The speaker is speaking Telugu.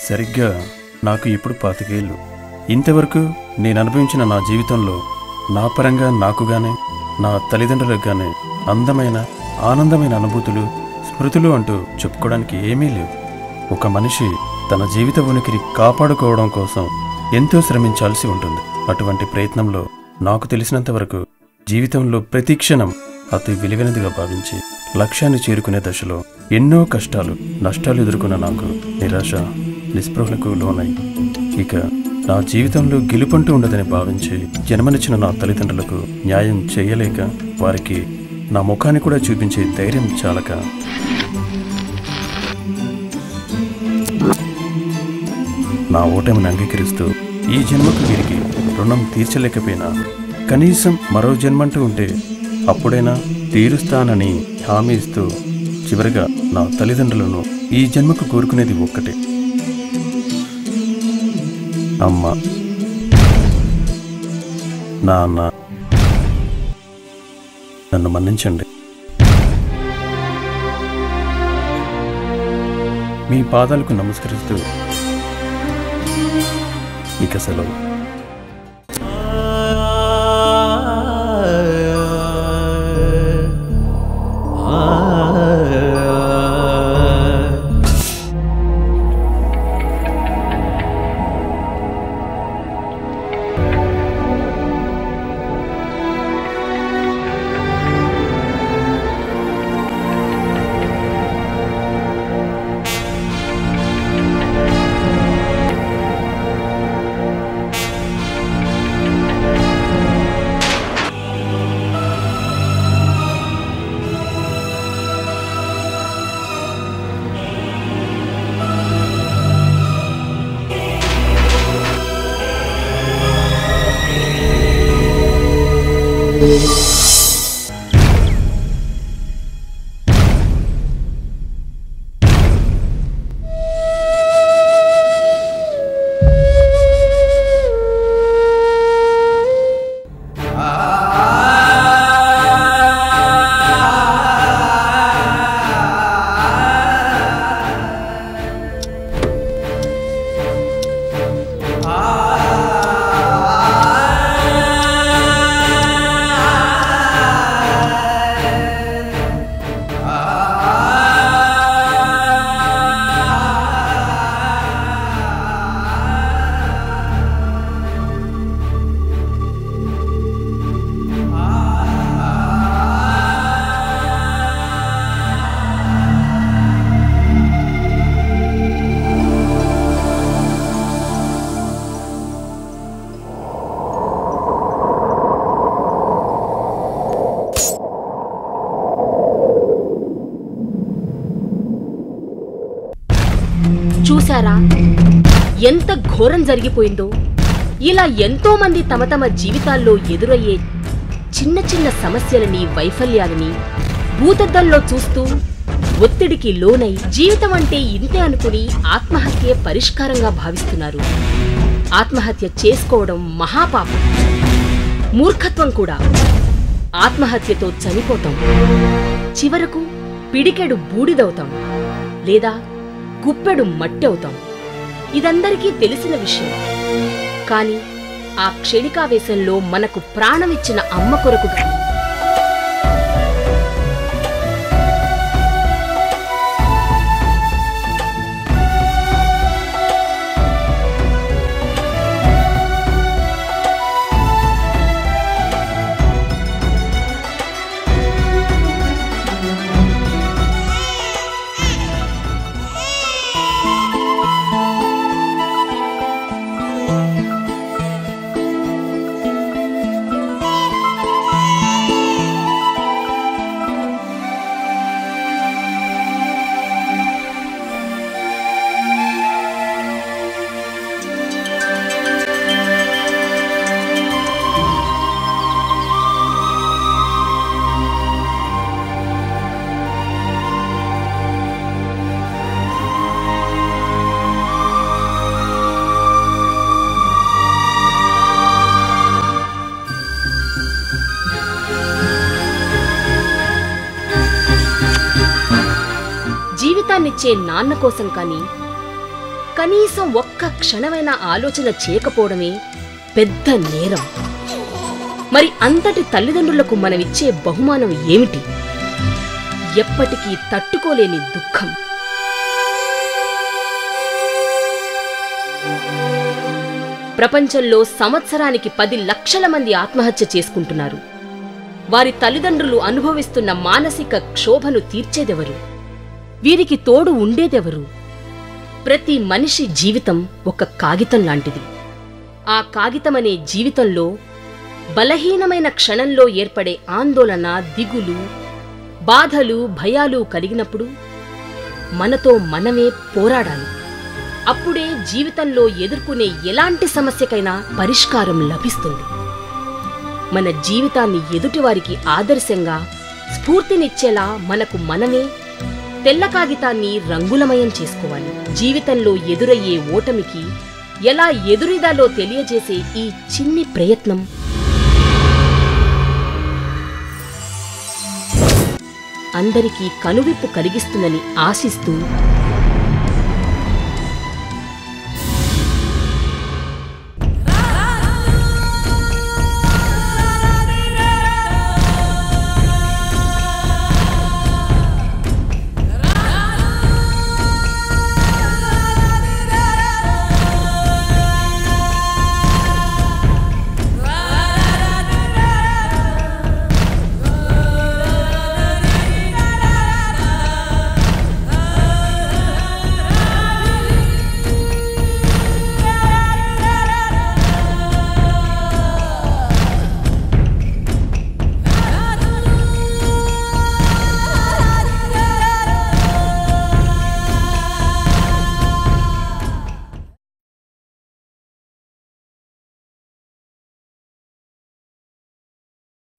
సరిగ్గా నాకు ఇప్పుడు 25 ఏళ్ళు. ఇంతవరకు నేను అనుభవించిన నా జీవితంలో నా పరంగా నాకు గానే నా తల్లిదండ్రులకు గానే అందమైన ఆనందమైన అనుభూతులు స్మృతులు అంటూ చెప్పుకోవడానికి ఏమీ లేవు. ఒక మనిషి తన జీవిత ఉనికిని కాపాడుకోవడం కోసం ఎంతో శ్రమించాల్సి ఉంటుంది. అటువంటి ప్రయత్నంలో నాకు తెలిసినంత వరకు జీవితంలో ప్రతి క్షణం అతి విలువైనదిగా భావించి లక్ష్యాన్ని చేరుకునే దశలో ఎన్నో కష్టాలు నష్టాలు ఎదుర్కొన్న నాకు నిరాశ నిస్పృహలకు లోనై ఇక నా జీవితంలో గెలుపంటూ ఉండదని భావించి జన్మనిచ్చిన నా తల్లిదండ్రులకు న్యాయం చేయలేక వారికి నా ముఖాన్ని కూడా చూపించే ధైర్యం చాలక నా ఓటమిని అంగీకరిస్తూ ఈ జన్మకు వీరికి రుణం తీర్చలేకపోయినా కనీసం మరో జన్మంటూ ఉంటే అప్పుడైనా తీరుస్తానని హామీ ఇస్తూ చివరిగా నా తల్లిదండ్రులను ఈ జన్మకు కోరుకునేది ఒక్కటే. అమ్మ, నాన్న, నన్ను మన్నించండి. మీ పాదాలకు నమస్కరిస్తూ ఇక సెలవు. చూసారా ఎంత ఘోరం జరిగిపోయిందో. ఇలా ఎంతో మంది తమ తమ జీవితాల్లో ఎదురయ్యే చిన్న చిన్న సమస్యలని వైఫల్యాలని భూతద్దంలో చూస్తూ ఒత్తిడికి లోనై జీవితం అంటే ఇంతే అనుకుని ఆత్మహత్యే పరిష్కారంగా భావిస్తున్నారు. ఆత్మహత్య చేసుకోవడం మహాపాపం, మూర్ఖత్వం కూడా. ఆత్మహత్యతో చనిపోతాం, చివరకు పిడికెడు బూడిదవుతాం లేదా గుప్పెడు మట్టి అవుతాం. ఇదందరికీ తెలిసిన విషయం. కాని ఆ క్షణికావేశంలో మనకు ప్రాణమిచ్చిన అమ్మ కొరకు గాని జీవితాన్నిచ్చే నాన్న కోసం కానీ కనీసం ఒక్క క్షణమైన ఆలోచన చేయకపోవడమే పెద్ద నేరం. మరి అంతటి తల్లిదండ్రులకు మనమిచ్చే బహుమానం ఏమిటి? ఎప్పటికీ తట్టుకోలేని దుఃఖం. ప్రపంచంలో సంవత్సరానికి 10 లక్షల మంది ఆత్మహత్య చేసుకుంటున్నారు. వారి తల్లిదండ్రులు అనుభవిస్తున్న మానసిక క్షోభను తీర్చేదెవరు? వీరికి తోడు ఉండేదెవరు? ప్రతి మనిషి జీవితం ఒక కాగితం లాంటిది. ఆ కాగితమనే జీవితంలో బలహీనమైన క్షణంలో ఏర్పడే ఆందోళన, దిగులు, బాధలు, భయాలు కలిగినప్పుడు మనతో మనమే పోరాడాలి. అప్పుడే జీవితంలో ఎదుర్కొనే ఎలాంటి సమస్యకైనా పరిష్కారం లభిస్తుంది. మన జీవితాన్ని ఎదుటివారికి ఆదర్శంగా, స్ఫూర్తినిచ్చేలా మనకు మనమే తెల్ల కాగితాన్ని రంగులమయం చేసుకోవాలి. జీవితంలో ఎదురయ్యే ఓటమికి ఎలా ఎదురీదాలో తెలియజేసే ఈ చిన్ని ప్రయత్నం అందరికీ కనువిప్పు కలిగిస్తుందని ఆశిస్తూ